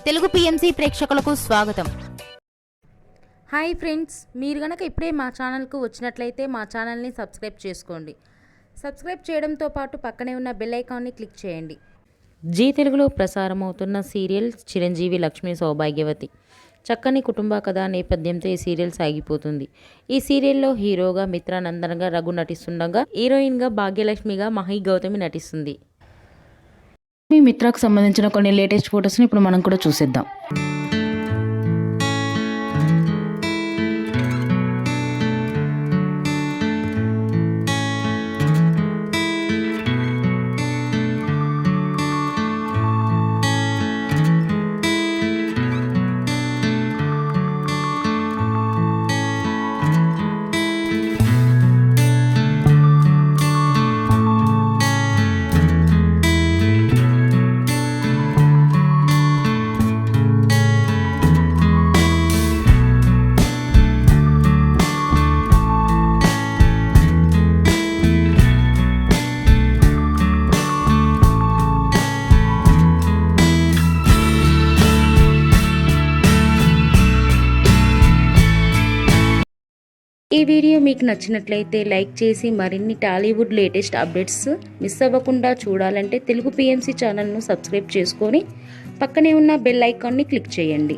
Telugu PMC ప్రేక్షకులకు స్వాగతం. Hi friends, మీరు గనక ఇప్పుడే మా ఛానల్కు వచ్చినట్లయితే మా ఛానల్ని సబ్స్క్రైబ్ చేసుకోండి. సబ్స్క్రైబ్ చేయడంతో పాటు పక్కనే ఉన్న బెల్ ఐకాన్ని క్లిక్ చేయండి. జీ తెలుగులో ప్రసారమవుతున్న సీరియల్ చిరంజీవి లక్ష్మీ సౌభాగ్యవతి. చక్కని కుటుంబ కథ నేపథ్యంతో ఈ సీరియల్ సాగిపోతుంది. ఈ సీరియల్లో హీరోగా మిత్రానందన్గా రఘు నటిస్తుండగా, హీరోయిన్గా భాగ్యలక్ష్మిగా మహి గౌతమి నటిస్తుంది. మీ మిత్రకు సంబంధించిన కొన్ని లేటెస్ట్ ఫొటోస్ని ఇప్పుడు మనం కూడా చూసేద్దాం. ఈ వీడియో మీకు నచ్చినట్లయితే లైక్ చేసి మరిన్ని టాలీవుడ్ లేటెస్ట్ అప్డేట్స్ మిస్ అవ్వకుండా చూడాలంటే తెలుగు పిఎంసి ఛానల్ను సబ్స్క్రైబ్ చేసుకొని పక్కనే ఉన్న బెల్ ఐకాన్ని క్లిక్ చేయండి.